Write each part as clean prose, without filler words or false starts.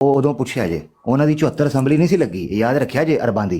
ਉਹ ਉਦੋਂ ਪੁੱਛਿਆ ਜੇ ਉਹਨਾਂ ਦੀ 74 ਅਸੈਂਬਲੀ ਨਹੀਂ ਸੀ ਲੱਗੀ, ਯਾਦ ਰੱਖਿਆ ਜੇ ਅਰਬਾਂ ਦੀ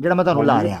ਜਿਹੜਾ ਮੈਂ ਤੁਹਾਨੂੰ ਲਾ ਰਿਹਾ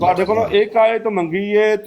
ਤੁਹਾਡੇ ਕੋਲੋਂ ਇੱਕ ਆਇਤ ਮੰਗੀ ਏ,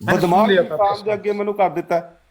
ਬਦਮਾਸ਼ ਇਨਸਾਨ ਦੇ ਅੱਗੇ ਮੈਨੂੰ ਕਰ ਦਿੱਤਾ।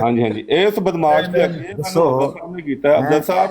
ਹਾਂਜੀ ਹਾਂਜੀ, ਇਸ ਬਦਮਾਸ਼ ਦੇ ਅੱਗੇ ਮੈਨੂੰ ਅਫਜ਼ਲ ਸਾਹਿਬ ਨੇ ਕੀਤਾ ਹੈ। ਅਫਜ਼ਲ ਸਾਹਿਬ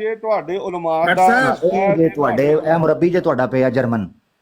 ਜੇ ਤੁਹਾਡੇ ਉਲਮਾ ਦਾ ਜੇ ਤੁਹਾਡੇ ਇਹ ਮੁਰੱਬੀ ਜੇ ਤੁਹਾਡਾ ਪਿਆ ਜਰਮਨ।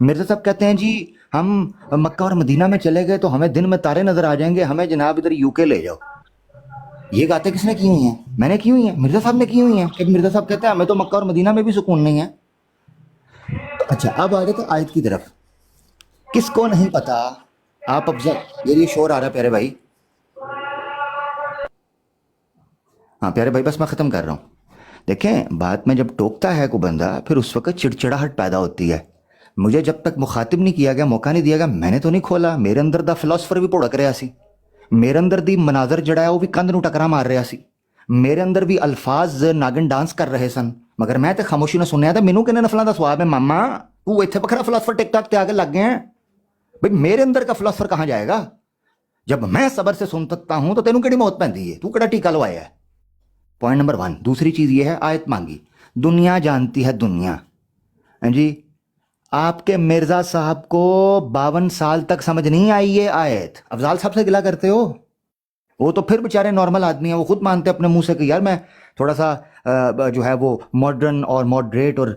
مرزا صاحب کہتے ہیں جی ہم مکہ اور مدینہ میں چلے گئے تو ہمیں دن میں تارے نظر آ جائیں گے، ہمیں جناب ادھر یو کے لے جاؤ۔ یہ باتیں کس نے کی ہوئی ہیں؟ میں نے کی ہوئی ہیں، مرزا صاحب نے کی ہوئی ہیں کہ مرزا صاحب کہتے ہیں ہمیں تو مکہ اور مدینہ میں بھی سکون نہیں ہے۔ تو اچھا اب آ جاتے آیت کی طرف۔ کس کو نہیں پتا، آپ افضل یہ شور آ رہا ہے پیارے بھائی، ہاں پیارے بھائی بس میں ختم کر رہا ہوں۔ دیکھیں بات میں جب ٹوکتا ہے کوئی بندہ پھر اس وقت چڑچڑاہٹ پیدا ہوتی ہے۔ مجھے جب تک مخاطب نہیں کیا گیا، موقع نہیں دیا گیا، میں نے تو نہیں کھولا۔ میرے اندر دا فلاسفر بھی پڑک رہا سی، میرے اندر دی مناظر جڑا ہے وہ بھی کندھ نو ٹکرا مار رہا سی، میرے اندر بھی الفاظ ناگن ڈانس کر رہے سن، مگر میں تے خاموشی نہ سنیا تھا۔ مینوں کنے نفلاں دا سواب ہے ماما، تو ایتھے بکھرا فلاسفر ٹک ٹاک تے آگے لگ گئے ہیں۔ بھئی میرے اندر کا فلاسفر کہاں جائے گا؟ جب میں صبر سے سن سکتا ہوں تو تینوں کیڑی موت پیندی ہے؟ تو کیڑا ٹیکا لوایا ہے؟ Point number 1۔ دوسری چیز یہ ہے، آیت مانگی، دنیا جانتی ہے دنیا، ہاں جی آپ کے مرزا صاحب کو 52 سال تک سمجھ نہیں آئی یہ آیت۔ افضال صاحب سے گلا کرتے ہو، وہ تو پھر بیچارے نارمل آدمی ہیں، وہ خود مانتے اپنے منہ سے کہ یار میں تھوڑا سا جو ہے وہ ماڈرن اور ماڈریٹ اور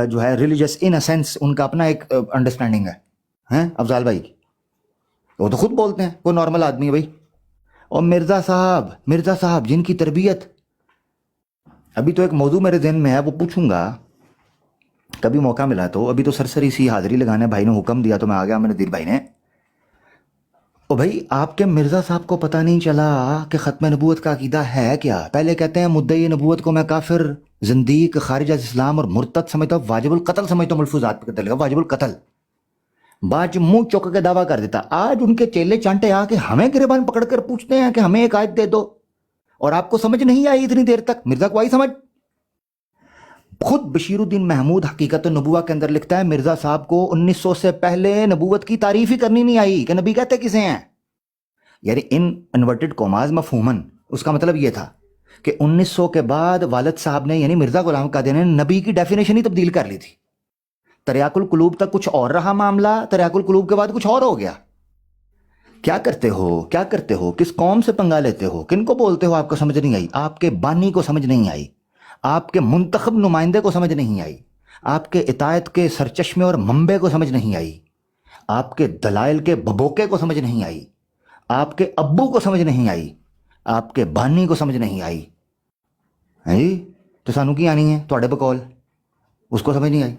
جو ہے ریلیجس ان سینس ان کا اپنا ایک انڈرسٹینڈنگ ہے افضال بھائی، وہ تو خود بولتے ہیں وہ نارمل آدمی ہے بھائی۔ اور مرزا صاحب جن کی تربیت، ابھی تو ایک موضوع میرے ذہن میں ہے وہ پوچھوں گا کبھی موقع ملا تو، ابھی تو سرسری سی حاضری لگانے بھائی نے حکم دیا تو میں آ گیا، میں نے دیر بھائی نے۔ او بھائی آپ کے مرزا صاحب کو پتہ نہیں چلا کہ ختم نبوت کا عقیدہ ہے کیا؟ پہلے کہتے ہیں مدعی نبوت کو میں کافر، زندیق، خارج از اسلام اور مرتد سمجھتا ہوں، واجب القتل سمجھتا ہوں، ملفوظات پہ قتل کا واجب القتل، بعد منہ چوک کے دعویٰ کر دیتا۔ آج ان کے چیلے چانٹے آ کے ہمیں گریبان پکڑ کر پوچھتے ہیں کہ ہمیں ایک آیت دے دو، اور آپ کو سمجھ نہیں آئی اتنی دیر تک؟ مرزا کو آئی سمجھ؟ خود بشیر الدین محمود حقیقت النبوہ کے اندر لکھتا ہے مرزا صاحب کو 1900 سے پہلے نبوت کی تعریف ہی کرنی نہیں آئی کہ نبی کہتے کسے ہیں، یعنی ان انورٹڈ کوماز مفہومن اس کا مطلب یہ تھا کہ 1900 کے بعد والد صاحب نے یعنی مرزا غلام قادری نے نبی کی ڈیفینیشن ہی تبدیل کر لی تھی۔ تریاق القلوب تک کچھ اور رہا معاملہ، تریاق القلوب کے بعد کچھ اور ہو گیا۔ کیا کرتے ہو؟ کس قوم سے پنگا لیتے ہو؟ کن کو بولتے ہو؟ آپ کو سمجھ نہیں آئی، آپ کے بانی کو سمجھ نہیں آئی، آپ کے منتخب نمائندے کو سمجھ نہیں آئی، آپ کے اطاعت کے سرچشمے اور منبع کو سمجھ نہیں آئی، آپ کے دلائل کے ببوکے کو سمجھ نہیں آئی، آپ کے ابو کو سمجھ نہیں آئی، آپ کے بانی کو سمجھ نہیں آئی، تو سانو کی آنی ہے تواڈے بقول؟ اس کو سمجھ نہیں آئی۔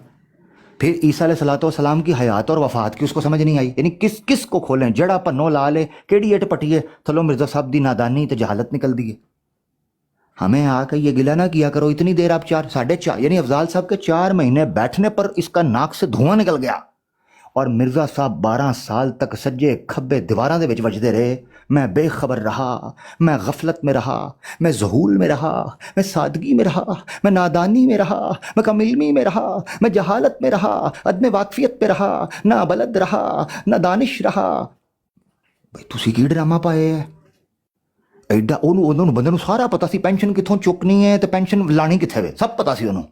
پھر عیسیٰ علیہ الصلوۃ والسلام کی حیات اور وفات کی اس کو سمجھ نہیں آئی۔ یعنی کس کو کھولیں، جڑا پنو لا لے، کیڑی اٹ پٹیے تھلو مرزا صاحب دی نادانی تے جہالت نکل دی ہے۔ ہمیں آ کے یہ گلا نہ کیا کرو، اتنی دیر آپ 4.5 یعنی افضال صاحب کے 4 مہینے بیٹھنے پر اس کا ناک سے دھواں نکل گیا، اور مرزا صاحب 12 سال تک سجے کھبے دیواراں دے وچ وجدے رہے۔ میں بے خبر رہا، میں غفلت میں رہا، میں ذہول میں رہا، میں سادگی میں رہا، میں نادانی میں رہا، میں کم علمی میں رہا، میں جہالت میں رہا، عدم واقفیت پہ رہا، نہ بلد رہا، نہ دانش رہا۔ بھائی تسی کی ڈرامہ پائے ہے ایڈا؟ انہوں بندے نو سارا پتا سی پینشن کتوں چکنی ہے تے پینشن لانی کتنے وے، سب پتا سی انہوں۔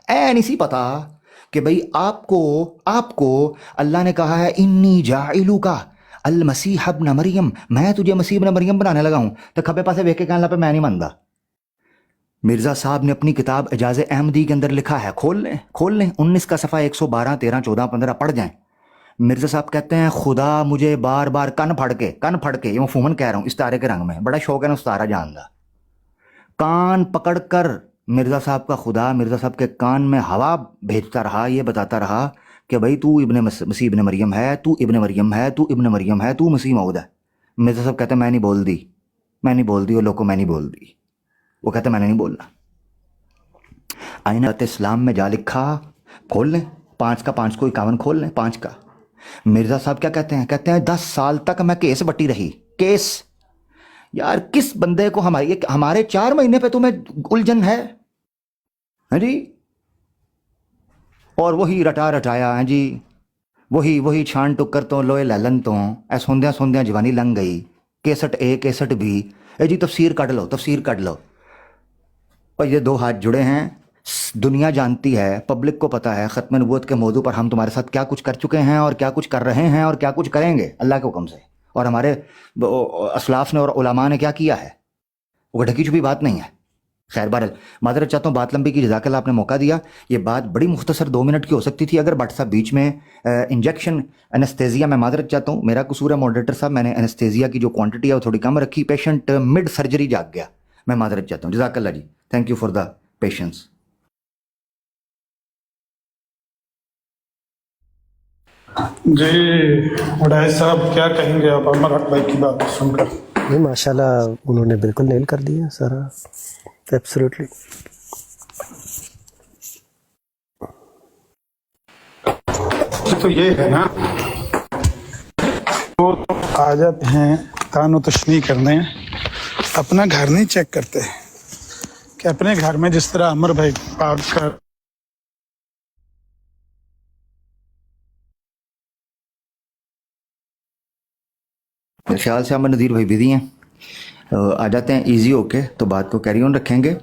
نہیں سی پتا کہ بھئی آپ کو اللہ نے کہا ہے انی جاعلو کا المسیح ابن مریم، میں تجھے مسیح ابن مریم بنانے لگا ہوں، تو کھبے پاسے ویکھ کے کہنے لگا میں نہیں ماندا۔ مرزا صاحب نے اپنی کتاب اعجاز احمدی کے اندر لکھا ہے، کھول لیں 19 کا صفحہ 112 13 14 15 پڑھ جائیں۔ مرزا صاحب کہتے ہیں خدا مجھے بار بار کن پھڑ کے یہ مفہوماً کہہ رہا ہوں استعارے کے رنگ میں، بڑا شوق ہے نا استعارہ جان دا، کان پکڑ کر مرزا صاحب کا خدا مرزا صاحب کے کان میں ہوا بھیجتا رہا، یہ بتاتا رہا کہ بھائی تو مسیح ابن مریم ہے، تو ابن مریم ہے، تو ابن مریم ہے، تو مسیح موعود ہے۔ مرزا صاحب کہتے ہیں میں نہیں بول دی وہ لوگ کو، میں نہیں بول دی، وہ کہتے ہیں میں نے نہیں بولنا۔ آئینہ اسلام میں جا لکھا، کھول لیں 5 کا 5 کو 51 کھول لیں 5 کا۔ مرزا صاحب کیا کہتے ہیں 10 سال تک میں کیس بٹی رہی، کیس۔ یار کس بندے کو ہمارے 4 مہینے پہ تمہیں الجھن ہے جی؟ اور وہی رٹایا ہے جی، وہی چھان ٹکر تو لوئے للن تو اے سوندیاں جوانی لنگ گئی، کیسٹ اے کیسٹ بی، اے جی تفسیر کٹ لو۔ اور یہ 2 ہاتھ جڑے ہیں، دنیا جانتی ہے، پبلک کو پتا ہے ختم نبوت کے موضوع پر ہم تمہارے ساتھ کیا کچھ کر چکے ہیں اور کیا کچھ کر رہے ہیں اور کیا کچھ کریں گے اللہ کے حکم سے، اور ہمارے اسلاف نے اور علماء نے کیا کیا ہے، وہ ڈھکی چھپی بات نہیں ہے۔ خیر بہرحال معذرت چاہتا ہوں، بات لمبی کی، جزاک اللہ آپ نے موقع دیا. یہ بات بڑی مختصر 2 منٹ کی ہو سکتی تھی اگر بٹ صاحب بیچ میں انجیکشن انستیزیا، میں معذرت چاہتا ہوں، میرا قصور ہے ماڈریٹر صاحب، میں نے انستیزیا کی جو کوانٹٹی ہے وہ تھوڑی کم رکھی، پیشنٹ مڈ سرجری جاگ گیا، میں معذرت چاہتا ہوں. جزاک اللہ جی، thank you for the patience. جی وڈائے صاحب کیا کہیں گے آپ عمر حق بھائی کی بات سن کر؟ نہیں ماشاءاللہ انہوں نے بالکل نیل کر دیا سارا، ایبسلیوٹلی. تو یہ ہے نا، وہ آ جاتے ہیں تان و تشنیح کرنے، اپنا گھر نہیں چیک کرتے کہ اپنے گھر میں جس طرح عمر بھائی پاک کا میرے خیال سے عامر نذیر بھائی بزی ہیں، آ جاتے ہیں ایزی ہو کے تو بات کو کیری آن رکھیں گے.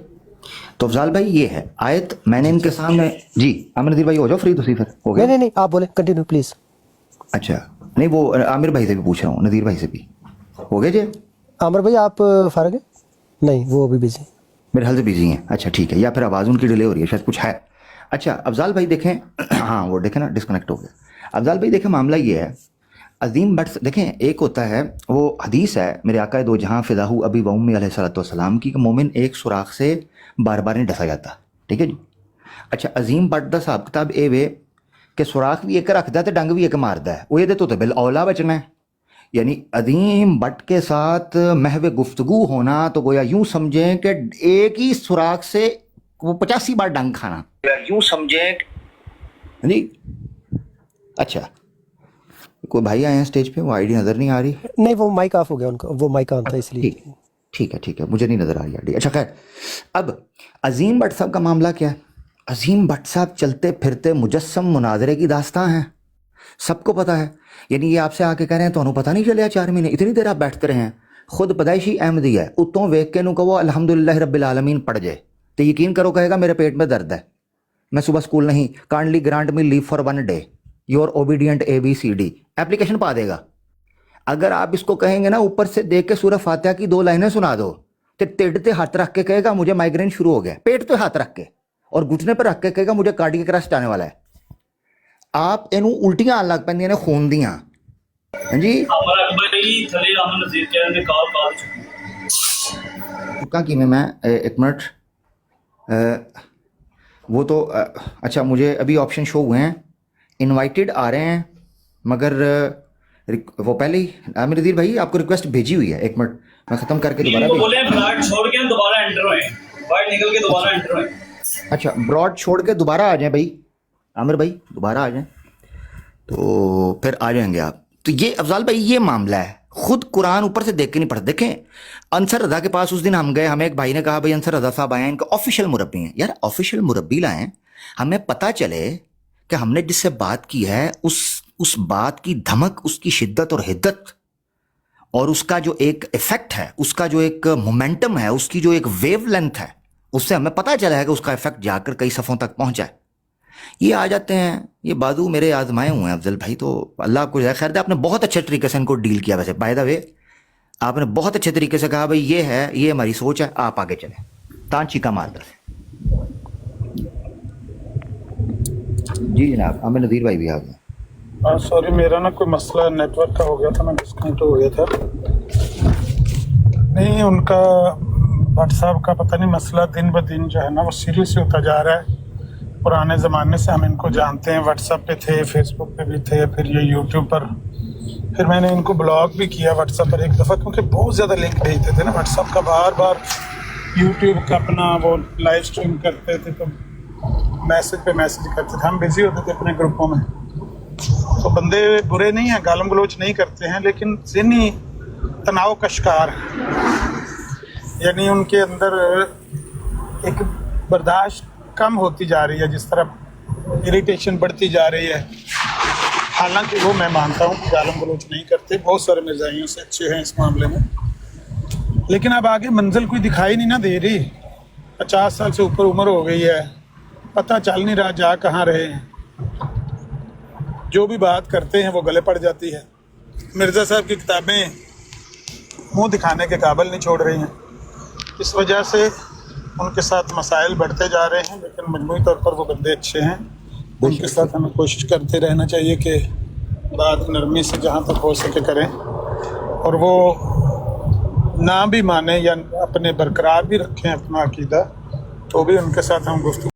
تو افضال بھائی یہ ہے آیت، میں نے ان کے سامنے، جی عامر نذیر بھائی ہو جاؤ فری تو پھر ہو گیا. نہیں آپ بولیں، کنٹینیو پلیز. اچھا نہیں، وہ عامر بھائی سے بھی پوچھ رہا ہوں، نذیر بھائی سے بھی ہو گیا جی. عامر بھائی آپ فارغ ہیں؟ نہیں وہ ابھی بزی. میرے حال سے بزی ہیں. اچھا ٹھیک ہے، یا پھر آواز ان کی ڈیلے ہو رہی ہے، شاید کچھ ہے. اچھا افضال بھائی دیکھیں، ہاں وہ دیکھیں نا ڈسکنیکٹ ہو گیا. افضال بھائی دیکھیں معاملہ یہ ہے، عظیم بٹ دیکھیں، ایک ہوتا ہے وہ حدیث ہے میرے آقا دو جہاں فداہ ابی و امی علیہ الصلوۃ والسلام کی، کہ مومن ایک سوراخ سے بار بار نہیں ڈسا جاتا. ٹھیک ہے جی. اچھا عظیم بٹ دا حساب کتاب اے وے کہ سوراخ بھی ایک رکھتا ہے تو ڈنگ بھی ایک مارتا ہے، وہ یہ تو بل اولا بچنا ہے. یعنی عظیم بٹ کے ساتھ محو گفتگو ہونا تو گویا یوں سمجھیں کہ ایک ہی سوراخ سے وہ 85 بار ڈنگ کھانا، یوں سمجھیں جی. اچھا کوئی بھائی آئے ہیں اسٹیج پہ، وہ آئی ڈی نظر نہیں آ رہی. نہیں وہ مائک آف ہو گیا ان کا، وہ مائک آن تھا اس لیے. ٹھیک ہے مجھے نہیں نظر آ رہی آئی ڈی. اچھا خیر، اب عظیم بٹ صاحب کا معاملہ کیا ہے؟ عظیم بٹ صاحب چلتے پھرتے مجسم مناظرے کی داستان ہیں، سب کو پتہ ہے. یعنی یہ آپ سے آ کے کہہ رہے ہیں تو انہوں پتہ نہیں چلیا 4 مہینے اتنی دیر آپ بیٹھتے رہے ہیں. خود پیدائشی احمدی ہے، اتوں ویک کے نو کہو الحمدللہ رب العالمین پڑھ جائے تو یقین کرو کہے گا میرے پیٹ میں درد ہے، میں صبح اسکول نہیں، kindly grant me leave for 1 day, your obedient ABCD application پا دے گا. اگر آپ اس کو کہیں گے نا اوپر سے دیکھ کے سورہ فاتحہ کی 2 لائنیں سنا دو تو ٹیڈتے ہاتھ رکھ کے کہے گا مجھے مائگرین شروع ہو گیا، پیٹ پہ ہاتھ رکھ کے اور گھٹنے پہ رکھ کے کہے گا مجھے کارڈیک اریسٹ آنے والا ہے. آپ اینوں الٹیاں آن لگ پیندیاں نے خون دیاں. جی کہاں کی میں 1 منٹ، وہ تو اچھا مجھے ابھی آپشن شو ہوئے ہیں، انوائٹیڈ آ رہے ہیں مگر وہ پہلے ہی عامر نذیر بھائی آپ کو ریکویسٹ بھیجی ہوئی ہے. 1 منٹ میں ختم کر کے دوبارہ اچھا براڈ چھوڑ کے دوبارہ آ جائیں بھائی، عامر بھائی دوبارہ آ جائیں تو پھر آ جائیں گے آپ. تو یہ افضال بھائی یہ معاملہ ہے، خود قرآن اوپر سے دیکھ کے نہیں پڑھتے. دیکھیں انصر رضا کے پاس اس دن ہم گئے، ہمیں ایک بھائی نے کہا بھائی انصر رضا صاحب آئے ہیں، ان کا آفیشیل مربی ہیں. یار آفیشیل مربی لائیں، ہمیں پتہ چلے کہ ہم نے جس سے بات کی ہے اس بات کی دھمک، اس کی شدت اور حدت اور اس کا جو ایک ایفیکٹ ہے، اس کا جو ایک مومنٹم ہے، اس کی جو ایک ویو لینتھ ہے، اس سے ہمیں پتہ چلا ہے کہ اس کا ایفیکٹ جا کر کئی صفوں تک پہنچا ہے. یہ آ جاتے ہیں، یہ بازو میرے آزمائے ہوئے ہیں افضل بھائی، تو اللہ آپ کو جزائے خیر دے. آپ نے بہت اچھے طریقے سے ان کو ڈیل کیا، ویسے بائی دا وے آپ نے بہت اچھے طریقے سے کہا بھائی یہ ہے، یہ ہماری سوچ ہے، آپ آگے چلیں. تان چیکا مارتا سے جی جناب عامر نذیر بھائی بھی آ گئے. سوری میرا نا کوئی مسئلہ نیٹ ورک کا ہو گیا تھا، میں ڈسکنیکٹ ہو گیا تھا. نہیں ان کا بٹ صاحب کا پتہ نہیں مسئلہ دن بہ دن جو ہے نا وہ سیریس ہوتا جا رہا ہے. پرانے زمانے سے ہم ان کو جانتے ہیں، واٹس ایپ پہ تھے، فیس بک پہ بھی تھے، پھر یہ یوٹیوب پر، پھر میں نے ان کو بلاک بھی کیا واٹس ایپ پر ایک دفعہ، کیونکہ بہت زیادہ لنک بھیجتے تھے نا واٹس ایپ کا، بار بار یوٹیوب کا اپنا وہ لائیو اسٹریم کرتے تھے تو میسج پہ میسج کرتے تھے، ہم بزی ہوتے تھے اپنے گروپوں میں. تو بندے برے نہیں ہیں، گالم گلوچ نہیں کرتے ہیں، لیکن ذہنی تناؤ کا شکار ہیں. یعنی ان کے اندر ایک برداشت کم ہوتی جا رہی ہے، جس طرح اریٹیشن بڑھتی جا رہی ہے. حالانکہ وہ میں مانتا ہوں کہ گالم گلوچ نہیں کرتے، بہت سارے مرزائیوں سے اچھے ہیں اس معاملے میں، لیکن اب آگے منزل کوئی دکھائی نہیں نہ دے رہی. 50 سال سے اوپر عمر ہو گئی ہے، پتہ چل نہیں رہا جا کہاں رہے ہیں. جو بھی بات کرتے ہیں وہ گلے پڑ جاتی ہے. مرزا صاحب کی کتابیں منہ دکھانے کے قابل نہیں چھوڑ رہی ہیں. اس وجہ سے ان کے ساتھ مسائل بڑھتے جا رہے ہیں، لیکن مجموعی طور پر وہ بندے اچھے ہیں. ان کے ساتھ ہمیں کوشش کرتے رہنا چاہیے کہ بات نرمی سے جہاں تک ہو سکے کریں، اور وہ نہ بھی مانیں یا اپنے برقرار بھی رکھیں اپنا عقیدہ، تو بھی ان کے ساتھ ہم گفتگو